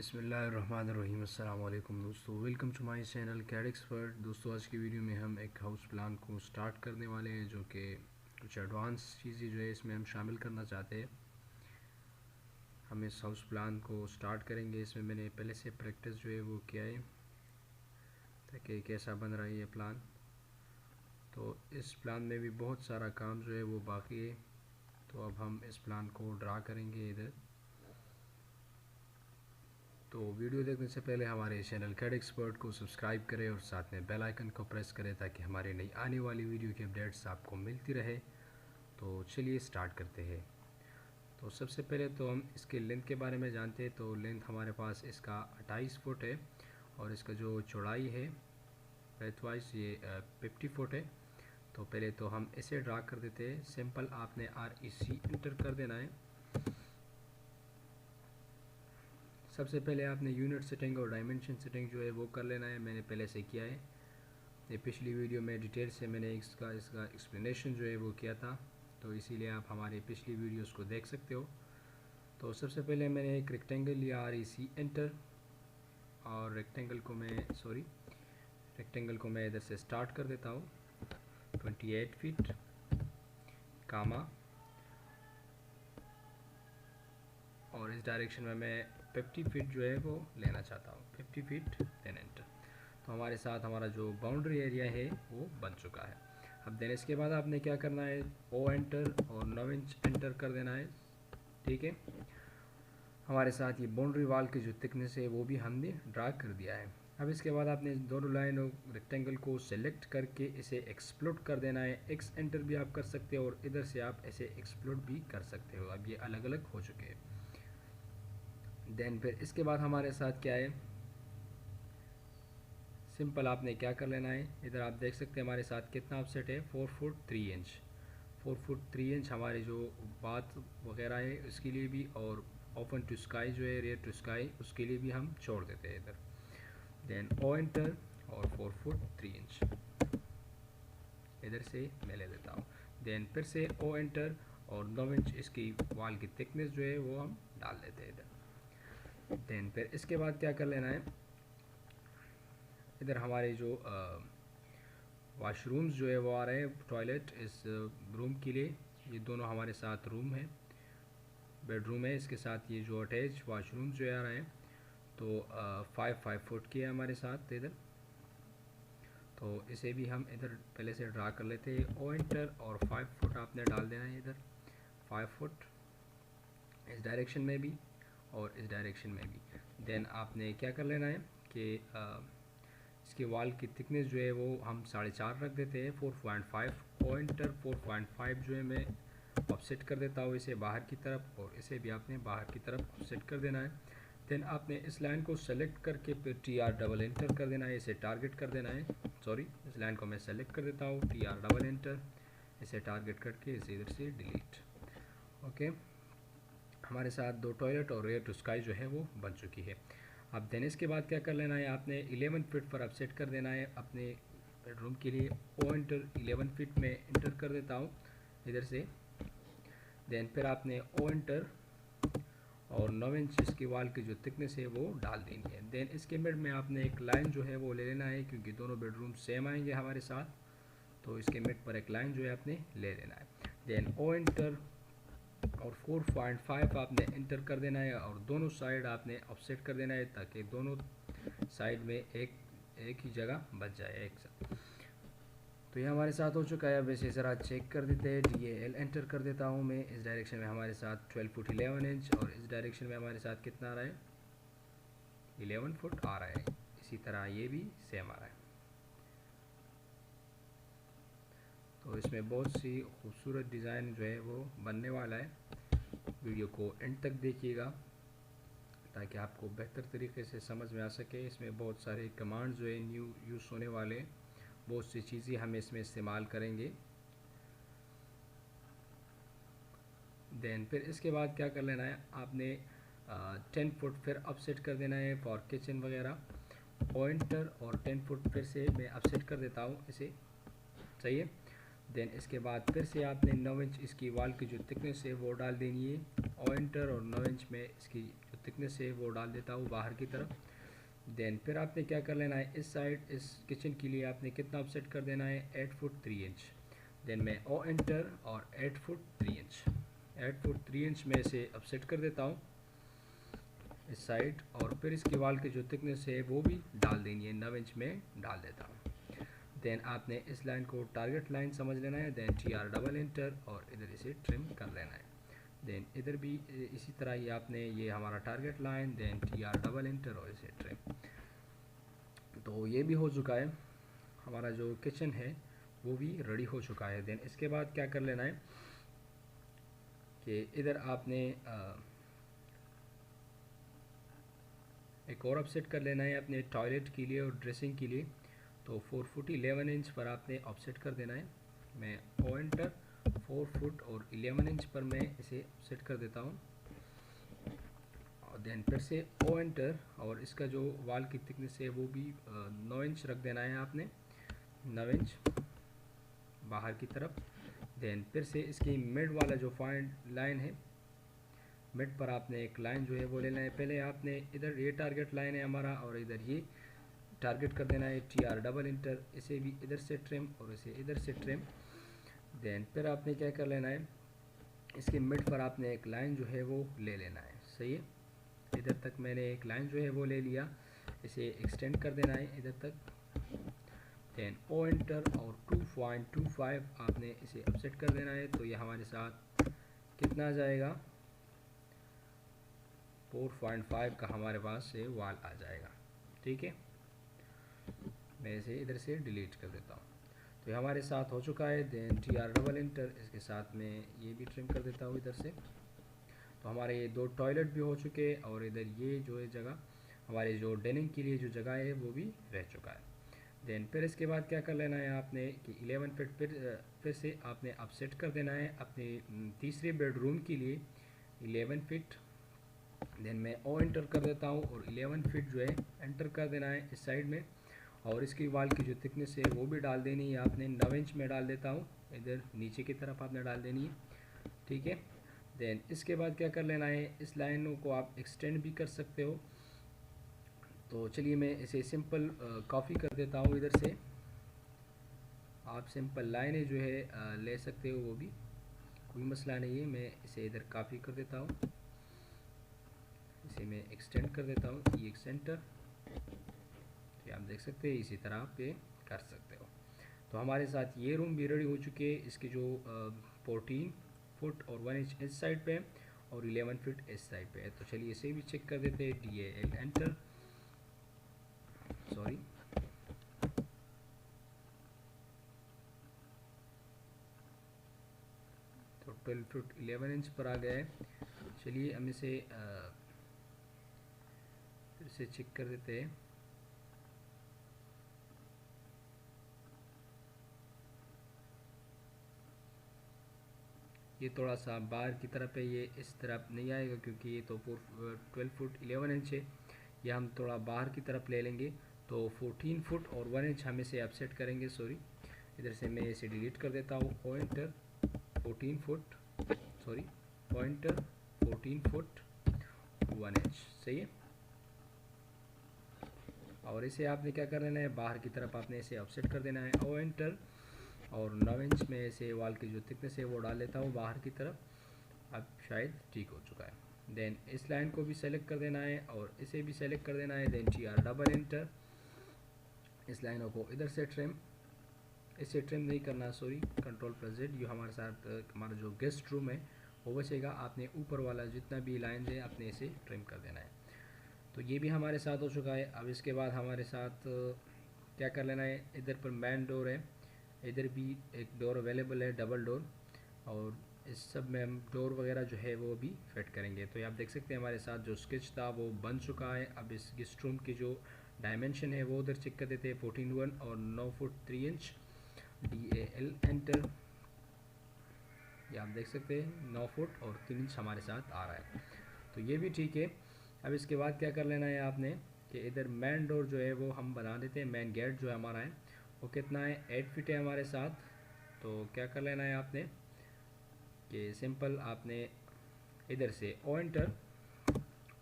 बिस्मिल्लाहिर्रहमानिर्रहीम। अस्सलाम वालेकुम दोस्तों, welcome to my channel CAD expert. दोस्तों आज की वीडियो में हम एक हाउस प्लान को स्टार्ट करने वाले हैं, जो कि कुछ एडवांस चीज़ें जो है इसमें हम शामिल करना चाहते हैं। हम इस हाउस प्लान को स्टार्ट करेंगे। इसमें मैंने पहले से प्रैक्टिस जो है वो किया है ताकि कैसा बन रहा है ये प्लान। तो इस प्लान में भी बहुत सारा काम जो है वो बाकी है। तो अब हम इस प्लान को ड्रा करेंगे इधर। तो वीडियो देखने से पहले हमारे चैनल कैड एक्सपर्ट को सब्सक्राइब करें और साथ में बेल आइकन को प्रेस करें ताकि हमारी नई आने वाली वीडियो की अपडेट्स आपको मिलती रहे। तो चलिए स्टार्ट करते हैं। तो सबसे पहले तो हम इसके लेंथ के बारे में जानते हैं। तो लेंथ हमारे पास इसका 28 फुट है और इसका जो चौड़ाई है ब्रेथ वाइज ये 50 फुट है। तो पहले तो हम इसे ड्रा कर देते हैं। सिंपल आपने REC इंटर कर देना है। सबसे पहले आपने यूनिट सेटिंग और डायमेंशन सेटिंग जो है वो कर लेना है। मैंने पहले से किया है। ये पिछली वीडियो में डिटेल से मैंने इसका एक्सप्लेनेशन जो है वो किया था, तो इसीलिए आप हमारी पिछली वीडियोस को देख सकते हो। तो सबसे पहले मैंने एक रेक्टेंगल लिया REC एंटर, और रेक्टेंगल को मैं इधर से स्टार्ट कर देता हूँ 28 फीट कामा, और इस डायरेक्शन में मैं 50 फीट जो है वो लेना चाहता हूँ। 50 फीट देन एंटर। तो हमारे साथ हमारा जो बाउंड्री एरिया है वो बन चुका है। अब देन इसके बाद आपने क्या करना है, O एंटर और 9 इंच एंटर कर देना है। ठीक है, हमारे साथ ये बाउंड्री वाल की जो थिकनेस है वो भी हमने ड्रा कर दिया है। अब इसके बाद आपने दोनों लाइन और रेक्टेंगल को सेलेक्ट करके इसे एक्सप्लोड कर देना है। X एंटर भी आप कर सकते हो और इधर से आप ऐसे एक्सप्लोड भी कर सकते हो। अब ये अलग अलग हो चुके हैं। देन फिर इसके बाद हमारे साथ क्या है, सिंपल आपने क्या कर लेना है, इधर आप देख सकते हैं हमारे साथ कितना ऑफसेट है 4 फुट 3 इंच। 4 फुट 3 इंच हमारे जो बात वगैरह है उसके लिए भी, और ओपन टू स्काई जो है रियर टू स्काई उसके लिए भी हम छोड़ देते हैं इधर। देन O एंटर और 4 फुट 3 इंच इधर से मैं ले लेता हूँ। देन फिर से O एंटर और 9 इंच इसकी वाल की थिकनेस जो है वो हम डाल देते हैं इधर। देन फिर इसके बाद क्या कर लेना है, इधर हमारे जो वाशरूम्स जो है वो आ रहे हैं, टॉयलेट इस रूम के लिए, ये दोनों हमारे साथ रूम है, बेडरूम है, इसके साथ ये जो अटैच वाशरूम जो है आ रहे हैं। तो 5 फुट की है हमारे साथ इधर। तो इसे भी हम इधर पहले से ड्रा कर लेते हैं। O एंटर और 5 फुट आपने डाल देना है इधर, 5 फुट इस डायरेक्शन में भी और इस डायरेक्शन में भी। देन आपने क्या कर लेना है कि इसके वाल की थिकनेस जो है वो हम 4.5 रख देते हैं, 4.5। O एंटर 4.5 जो है मैं ऑफसेट कर देता हूँ इसे बाहर की तरफ, और इसे भी आपने बाहर की तरफ ऑफसेट कर देना है। देन आपने इस लाइन को सेलेक्ट करके फिर TR डबल एंटर कर देना है, इसे टारगेट कर देना है। इस लाइन को मैं सेलेक्ट कर देता हूँ, TR डबल एंटर, इसे टारगेट करके इसे इधर से डिलीट। ओके, हमारे साथ 2 टॉयलेट और रियर टू स्काई जो है वो बन चुकी है। अब देन इसके बाद क्या कर लेना है, आपने 11 फीट पर अपसेट कर देना है अपने बेडरूम के लिए। O एंटर 11 फीट में एंटर कर देता हूँ इधर से। देन फिर आपने O एंटर और 9 इंच इसकी वाल की जो थिकनेस है वो डाल देनी है। देन इसके मिड में आपने एक लाइन जो है वो ले लेना है, क्योंकि दोनों बेडरूम सेम आएंगे हमारे साथ, तो इसके मिड पर एक लाइन जो है आपने ले लेना है। देन O एंटर और 4.5 आपने एंटर कर देना है, और दोनों साइड आपने ऑफसेट कर देना है ताकि दोनों साइड में एक ही जगह बच जाए एक साथ। तो ये हमारे साथ हो चुका है। अब इसे ज़रा चेक कर देते हैं। DAL एंटर कर देता हूँ मैं। इस डायरेक्शन में हमारे साथ 12 फुट 11 इंच, और इस डायरेक्शन में हमारे साथ कितना आ रहा है, 11 फुट आ रहा है। इसी तरह ये भी सेम आ रहा है। तो इसमें बहुत सी खूबसूरत डिज़ाइन जो है वो बनने वाला है। वीडियो को एंड तक देखिएगा ताकि आपको बेहतर तरीके से समझ में आ सके। इसमें बहुत सारे कमांड जो है न्यू यूज़ होने वाले, बहुत सी चीज़ें हम इसमें इस्तेमाल करेंगे। देन फिर इसके बाद क्या कर लेना है, आपने 10 फुट फिर अपसेट कर देना है फॉर किचन वगैरह। O एंटर और 10 फुट फिर से मैं अपसेट कर देता हूँ इसे। सही है। देन इसके बाद फिर से आपने 9 इंच इसकी वाल की जो थिकनेस है वो डाल देनी है, और एंटर, और 9 इंच में इसकी जो थिकनेस है वो डाल देता हूँ बाहर की तरफ। देन फिर आपने क्या कर लेना है, इस साइड इस किचन के लिए आपने कितना ऑफसेट कर देना है, 8 फुट 3 इंच। देन मैं ओ एंटर और 8 फुट 3 इंच, 8 फुट 3 इंच में इसे ऑफसेट कर देता हूँ इस साइड, और फिर इसकी वाल की जो थिकनेस है वो भी डाल देनी है, 9 इंच में डाल देता हूँ। देन आपने इस लाइन को टारगेट लाइन समझ लेना है, देन TR डबल एंटर और इधर इसे ट्रिम कर लेना है। देन इधर भी इसी तरह ही आपने, ये हमारा target line, then TR double enter और इसे ट्रिम। तो ये भी हो चुका है, हमारा जो किचन है वो भी रेडी हो चुका है। देन इसके बाद क्या कर लेना है कि इधर आपने एक और ऑफसेट कर लेना है अपने टॉयलेट के लिए और ड्रेसिंग के लिए। तो 4 फुट 11 इंच पर आपने ऑफसेट कर देना है। मैं ओ एंटर 4 फुट और 11 इंच पर मैं इसे ऑफसेट कर देता हूँ, और देन फिर से ओ एंटर, और इसका जो वाल की थिकनेस है वो भी 9 इंच रख देना है आपने, 9 इंच बाहर की तरफ। देन फिर से इसकी मिड वाला जो पॉइंट लाइन है, मिड पर आपने एक लाइन जो है वो लेना है। पहले आपने इधर ये टारगेट लाइन है हमारा, और इधर ये टारगेट कर देना है, TR डबल इंटर, इसे भी इधर से ट्रिम और इसे इधर से ट्रिम। देन फिर आपने क्या कर लेना है, इसके मिड पर आपने एक लाइन जो है वो ले लेना है, सही है। इधर तक मैंने एक लाइन जो है वो ले लिया, इसे एक्सटेंड कर देना है इधर तक। देन ओ एंटर और 2.25 आपने इसे अपसेट कर देना है। तो ये हमारे साथ कितना आ जाएगा, 4.5 का हमारे पास से वाल आ जाएगा, ठीक है। मैं इसे इधर से डिलीट कर देता हूँ। तो ये हमारे साथ हो चुका है। देन TR डबल इंटर, इसके साथ में ये भी ट्रिम कर देता हूँ इधर से। तो हमारे ये 2 टॉयलेट भी हो चुके हैं, और इधर ये जो है जगह, हमारे जो डेनिंग के लिए जो जगह है वो भी रह चुका है। देन फिर इसके बाद क्या कर लेना है आपने कि 11 फीट फिर से आपने अपसेट कर देना है अपने तीसरे बेडरूम के लिए 11 फीट। देन मैं ओ एंटर कर देता हूँ, और 11 फीट जो है एंटर कर देना है इस साइड में, और इसकी वाल की जो थिकनेस है वो भी डाल देनी है आपने, 9 इंच में डाल देता हूँ, इधर नीचे की तरफ आपने डाल देनी है, ठीक है। देन इसके बाद क्या कर लेना है, इस लाइनों को आप एक्सटेंड भी कर सकते हो। तो चलिए मैं इसे सिंपल कॉपी कर देता हूँ इधर से। आप सिंपल लाइनें जो है ले सकते हो, वो भी कोई मसला नहीं है। मैं इसे इधर कॉपी कर देता हूँ, इसे मैं एक्सटेंड कर देता हूँ, ये एक सेंटर, आप देख सकते हैं इसी तरह आप ये कर सकते हो। तो हमारे साथ ये रूम भी रेडी हो चुके हैं। इसके जो 14 फुट और 1 इंच इस साइड पे है, और 11 फीट इस साइड पे है। तो चलिए इसे भी चेक कर देते हैं, DAL एंटर, सॉरी, तो 12 फुट 11 इंच पर आ गया है। चलिए हम इसे फिर से चेक कर देते हैं। ये थोड़ा सा बाहर की तरफ है, ये इस तरफ नहीं आएगा क्योंकि ये तो 12 फुट 11 इंच है, ये हम थोड़ा बाहर की तरफ ले लेंगे। तो 14 फुट और 1 इंच हम इसे अपसेट करेंगे, सॉरी, इधर से मैं इसे डिलीट कर देता हूँ। Pointer 14 foot, sorry, pointer 14 foot 1 inch, सही है। और इसे आपने क्या कर लेना है, बाहर की तरफ आपने इसे अपसेट कर देना है, ओ एंटर, और 9 इंच में इसे वाल की जो थिकनेस है वो डाल लेता हूँ बाहर की तरफ। अब शायद ठीक हो चुका है। देन इस लाइन को भी सेलेक्ट कर देना है, और इसे भी सेलेक्ट कर देना है। देन TR डबल एंटर, इस लाइनों को इधर से ट्रिम, इसे ट्रिम नहीं करना, सॉरी, Ctrl+Z। ये हमारे साथ हमारा जो गेस्ट रूम है वो बचेगा। आपने ऊपर वाला जितना भी लाइन है आपने इसे ट्रिम कर देना है। तो ये भी हमारे साथ हो चुका है। अब इसके बाद हमारे साथ क्या कर लेना है, इधर पर मैन डोर है, इधर भी एक डोर अवेलेबल है, डबल डोर, और इस सब में हम डोर वगैरह जो है वो भी फिट करेंगे। तो ये आप देख सकते हैं हमारे साथ जो स्केच था वो बन चुका है। अब इस गेस्ट रूम की जो डायमेंशन है वो उधर चेक कर देते हैं, 14.1 और 9 फुट 3 इंच, DAL एंटर, ये आप देख सकते हैं 9 फुट और 3 इंच हमारे साथ आ रहा है। तो ये भी ठीक है। अब इसके बाद क्या कर लेना है आपने कि इधर मैन डोर जो है वो हम बना देते हैं। मैन गेट जो है हमारा है वो कितना है, 8 फीट है हमारे साथ। तो क्या कर लेना है आपने कि सिंपल आपने इधर से ओ एंटर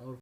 और